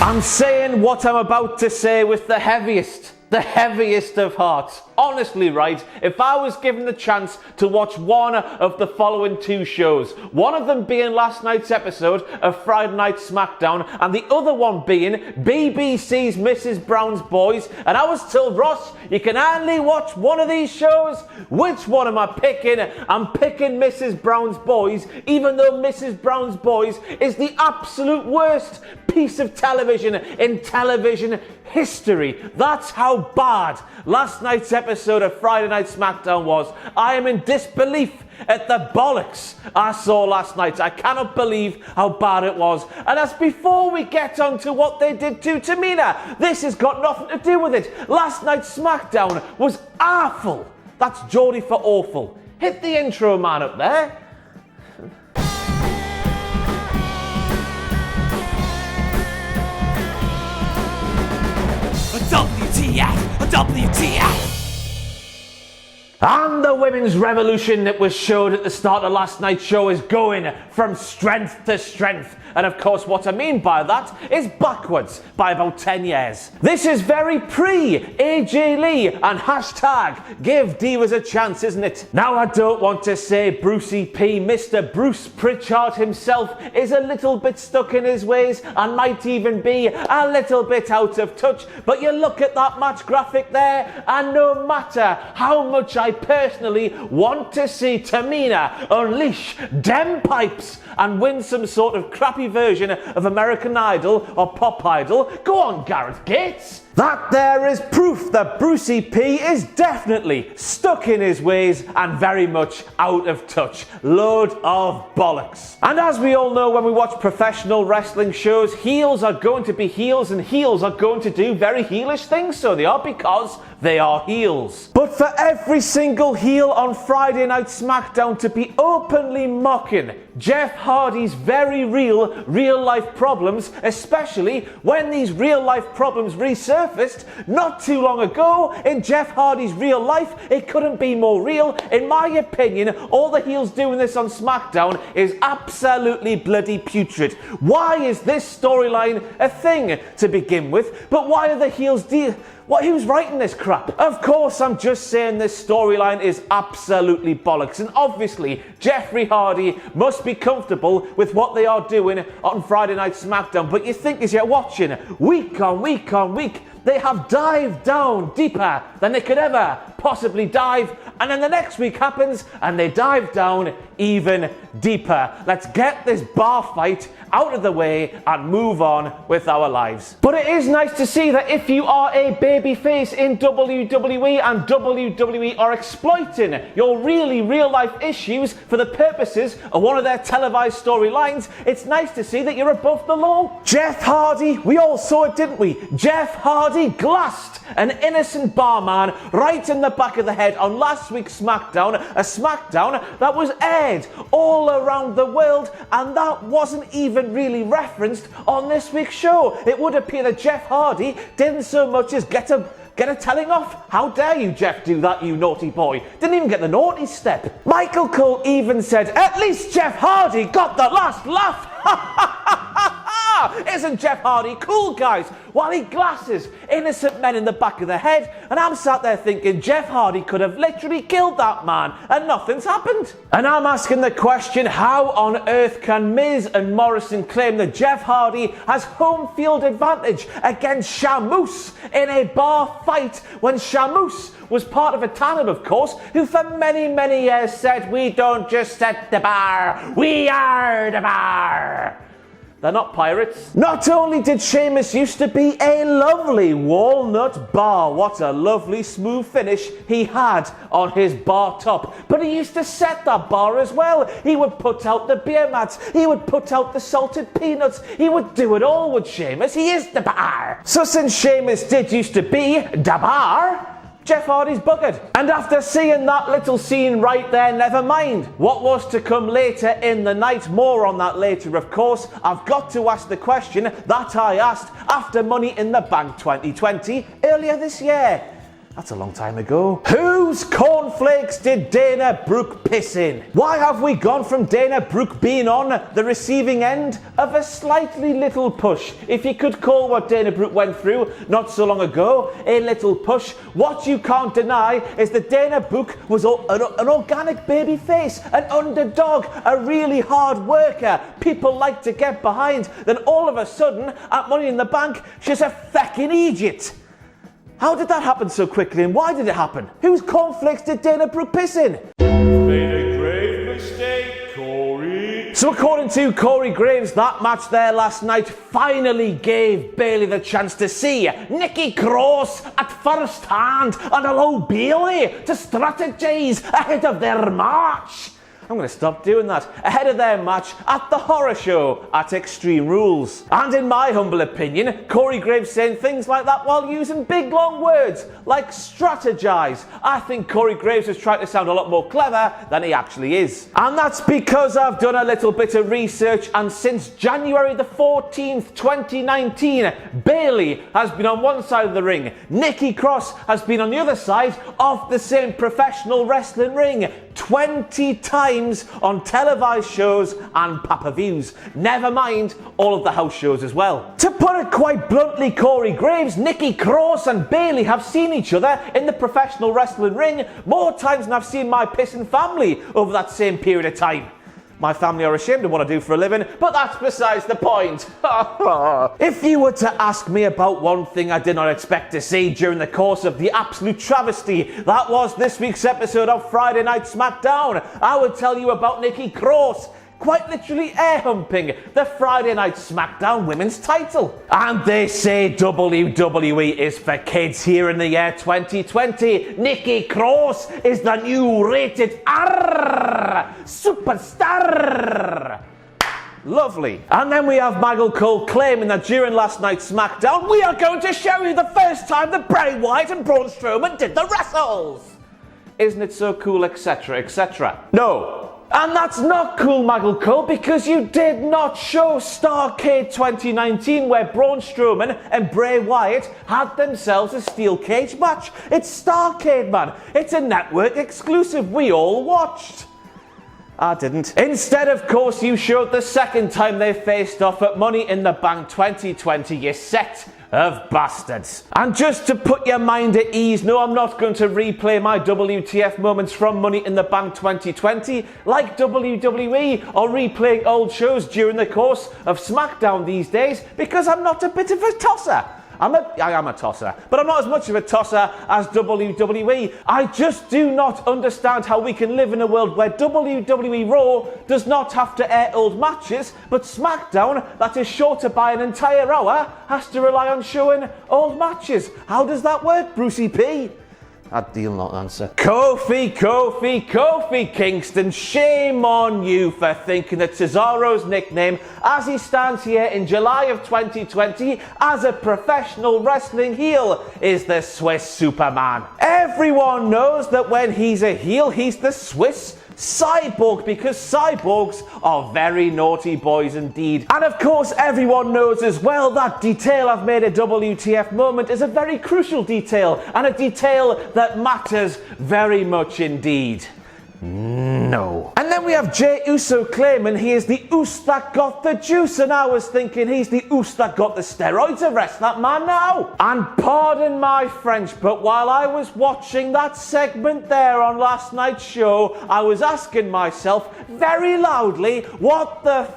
I'm saying what I'm about to say with the heaviest of hearts. Honestly, right, if I was given the chance to watch one of the following two shows, one of them being last night's episode of Friday Night SmackDown and the other one being BBC's Mrs. Brown's Boys, and I was told, Ross, you can only watch one of these shows, which one am I picking? I'm picking Mrs. Brown's Boys, even though Mrs. Brown's Boys is the absolute worst piece of television in television history. That's how bad last night's episode of Friday Night SmackDown was. I am in disbelief at the bollocks I saw last night. I cannot believe how bad it was. And that's before we get on to what they did to Tamina. This has got nothing to do with it. Last night's SmackDown was awful. That's Geordie for awful. Hit the intro man up there. WTF! And the women's revolution that was showed at the start of last night's show is going from strength to strength. And of course, what I mean by that is backwards by about 10 years. This is very pre-AJ Lee and hashtag give divas a chance, isn't it? Now, I don't want to say Brucey P, Mr. Bruce Pritchard himself, is a little bit stuck in his ways and might even be a little bit out of touch. But you look at that match graphic there, and no matter how much I personally want to see Tamina unleash dem pipes and win some sort of crappy version of American Idol or Pop Idol, go on, Gareth Gates. That there is proof that Brucey P is definitely stuck in his ways and very much out of touch. Load of bollocks. And as we all know, when we watch professional wrestling shows, heels are going to be heels and heels are going to do very heelish things, so they are, because they are heels. But for every single heel on Friday Night SmackDown to be openly mocking Jeff Hardy's very real life problems, especially when these real life problems resurfaced not too long ago in Jeff Hardy's real life, it couldn't be more real. In my opinion, all the heels doing this on SmackDown is absolutely bloody putrid. Why is this storyline a thing to begin with? But why are the heels who's writing this crap? Of course, I'm just saying this storyline is absolutely bollocks. And obviously, Jeffrey Hardy must be comfortable with what they are doing on Friday Night SmackDown. But you think as you're watching, week on week on week, they have dived down deeper than they could ever possibly dive. And then the next week happens and they dive down even deeper. Let's get this bar fight out of the way and move on with our lives. But it is nice to see that if you are a babyface in WWE and WWE are exploiting your real life issues for the purposes of one of their televised storylines, it's nice to see that you're above the law. Jeff Hardy, we all saw it, didn't we? Jeff Hardy glassed an innocent barman right in the back of the head on last week's SmackDown, a SmackDown that was aired all around the world, and that wasn't even really referenced on this week's show. It would appear that Jeff Hardy didn't so much as get a telling off. How dare you, Jeff, do that, you naughty boy. Didn't even get the naughty step. Michael Cole even said, at least Jeff Hardy got the last laugh. Isn't Jeff Hardy cool, guys? While he glasses innocent men in the back of the head, and I'm sat there thinking Jeff Hardy could have literally killed that man and nothing's happened. And I'm asking the question, how on earth can Miz and Morrison claim that Jeff Hardy has home field advantage against Shamus in a bar fight when Shamus was part of a tandem, of course, who for many years said, we don't just set the bar, we are the bar. They're not pirates. Not only did Sheamus used to be a lovely walnut bar, what a lovely smooth finish he had on his bar top, but he used to set that bar as well. He would put out the beer mats, he would put out the salted peanuts, he would do it all with Sheamus. He is the bar. So since Sheamus did used to be the bar, Jeff Hardy's buggered. And after seeing that little scene right there, never mind what was to come later in the night. More on that later, of course. I've got to ask the question that I asked after Money in the Bank 2020 earlier this year. That's a long time ago. Whose cornflakes did Dana Brooke piss in? Why have we gone from Dana Brooke being on the receiving end of a slightly little push? If you could call what Dana Brooke went through not so long ago a little push, what you can't deny is that Dana Brooke was an organic baby face, an underdog, a really hard worker people like to get behind. Then all of a sudden, at Money in the Bank, she's a feckin' idiot. How did that happen so quickly, and why did it happen? Whose cornflakes did Dana Brooke piss in? Made a grave mistake, Corey. So according to Corey Graves, that match there last night finally gave Bayley the chance to see Nikki Cross at first hand and allow Bayley to strategize ahead of their match. I'm going to stop doing that. Ahead of their match at the horror show at Extreme Rules. And in my humble opinion, Corey Graves saying things like that while using big long words like strategize. I think Corey Graves is trying to sound a lot more clever than he actually is. And that's because I've done a little bit of research, and since January the 14th, 2019, Bayley has been on one side of the ring. Nikki Cross has been on the other side of the same professional wrestling ring 20 times on televised shows and pay-per-views. Never mind all of the house shows as well. To put it quite bluntly, Corey Graves, Nikki Cross and Bayley have seen each other in the professional wrestling ring more times than I've seen my pissing family over that same period of time. My family are ashamed of what I do for a living, but that's besides the point. If you were to ask me about one thing I did not expect to see during the course of the absolute travesty that was this week's episode of Friday Night SmackDown, I would tell you about Nikki Cross quite literally air-humping the Friday Night SmackDown Women's title. And they say WWE is for kids here in the year 2020. Nikki Cross is the new rated R superstar. Lovely. And then we have Michael Cole claiming that during last night's SmackDown, we are going to show you the first time that Bray Wyatt and Braun Strowman did the wrestles. Isn't it so cool, etc., etc.? No. And that's not cool, Michael Cole, because you did not show Starrcade 2019 where Braun Strowman and Bray Wyatt had themselves a steel cage match. It's Starrcade, man. It's a network exclusive we all watched. I didn't. Instead, of course, you showed the second time they faced off at Money in the Bank 2020, you set of bastards. And just to put your mind at ease, no, I'm not going to replay my WTF moments from Money in the Bank 2020 like WWE or replaying old shows during the course of SmackDown these days, because I'm not a bit of a tosser. I am a tosser, but I'm not as much of a tosser as WWE. I just do not understand how we can live in a world where WWE Raw does not have to air old matches, but SmackDown, that is shorter by an entire hour, has to rely on showing old matches. How does that work, Brucey P? I'd deal not answer. Kofi Kingston, shame on you for thinking that Cesaro's nickname, as he stands here in July of 2020 as a professional wrestling heel, is the Swiss Superman. Everyone knows that when he's a heel, he's the Swiss Cyborg, because cyborgs are very naughty boys indeed. And of course, everyone knows as well that detail I've made a WTF moment is a very crucial detail, and a detail that matters very much indeed. No. And then we have Jey Uso claiming he is the oos that got the juice, and I was thinking he's the oos that got the steroids. Arrest that man now. And pardon my French, but while I was watching that segment there on last night's show, I was asking myself very loudly, what the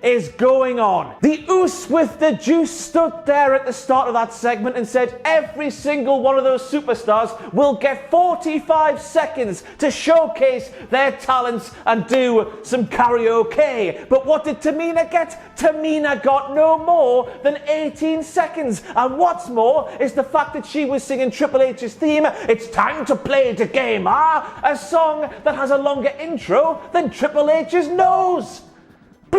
is going on? The oos with the juice stood there at the start of that segment and said every single one of those superstars will get 45 seconds to showcase their talents and do some karaoke. But what did Tamina get? Tamina got no more than 18 seconds. And what's more is the fact that she was singing Triple H's theme, "It's Time to Play the Game," a song that has a longer intro than Triple H's nose.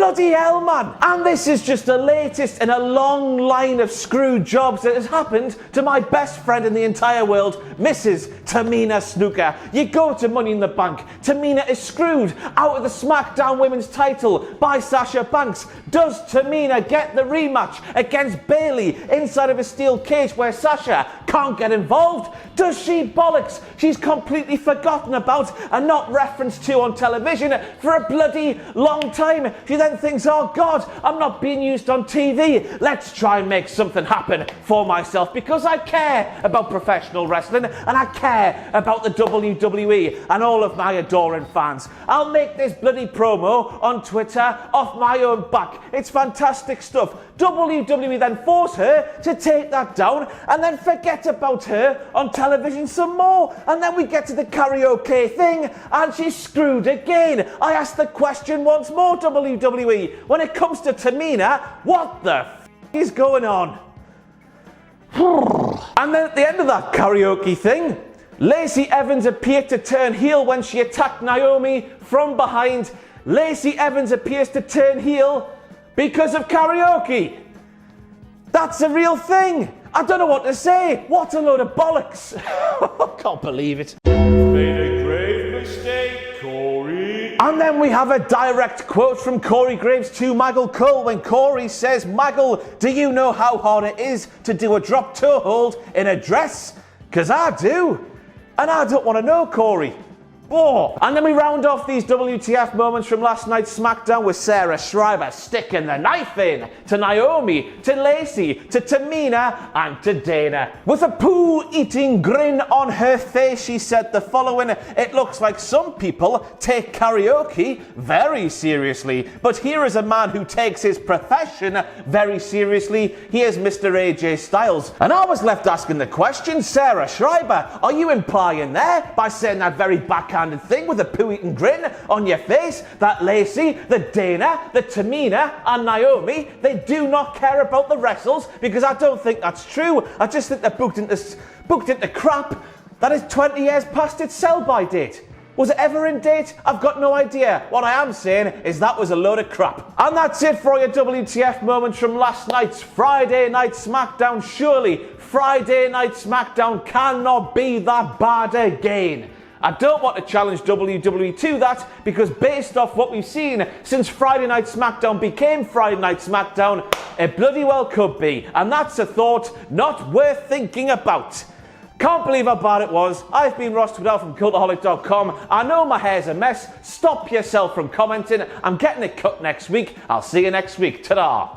Bloody hell, man. And this is just the latest in a long line of screw jobs that has happened to my best friend in the entire world, Mrs. Tamina Snuka. You go to Money in the Bank. Tamina is screwed out of the SmackDown Women's title by Sasha Banks. Does Tamina get the rematch against Bayley inside of a steel cage where Sasha can't get involved? Does she bollocks? She's completely forgotten about and not referenced to on television for a bloody long time. She then thinks, oh God, I'm not being used on TV. Let's try and make something happen for myself because I care about professional wrestling and I care about the WWE and all of my adoring fans. I'll make this bloody promo on Twitter off my own back. It's fantastic stuff. WWE then force her to take that down and then forget about her on television some more. And then we get to the karaoke thing and she's screwed again. I ask the question once more, WWE. When it comes to Tamina, what the is going on? And then at the end of that karaoke thing, Lacey Evans appeared to turn heel when she attacked Naomi from behind. Lacey Evans appears to turn heel because of karaoke. That's a real thing. I don't know what to say. What a load of bollocks. I can't believe it. Made a grave mistake, Corey. And then we have a direct quote from Corey Graves to Michael Cole when Corey says, Michael, do you know how hard it is to do a drop toe hold in a dress? Because I do. And I don't want to know, Corey. Oh. And then we round off these WTF moments from last night's SmackDown with Sarah Schreiber sticking the knife in to Naomi, to Lacey, to Tamina, and to Dana. With a poo-eating grin on her face, she said the following: it looks like some people take karaoke very seriously, but here is a man who takes his profession very seriously. Here's Mr. AJ Styles. And I was left asking the question, Sarah Schreiber, are you implying there by saying that very backhanded thing with a poo-eating grin on your face that Lacey, the Dana, the Tamina and Naomi, they do not care about the wrestles? Because I don't think that's true. I just think they're booked into crap that is 20 years past its sell-by date. Was it ever in date? I've got no idea. What I am saying is that was a load of crap. And that's it for your WTF moments from last night's Friday Night SmackDown. Surely Friday Night SmackDown cannot be that bad again. I don't want to challenge WWE to that because based off what we've seen since Friday Night SmackDown became Friday Night SmackDown, it bloody well could be. And that's a thought not worth thinking about. Can't believe how bad it was. I've been Ross Twiddell from Cultaholic.com. I know my hair's a mess. Stop yourself from commenting. I'm getting it cut next week. I'll see you next week. Ta-da.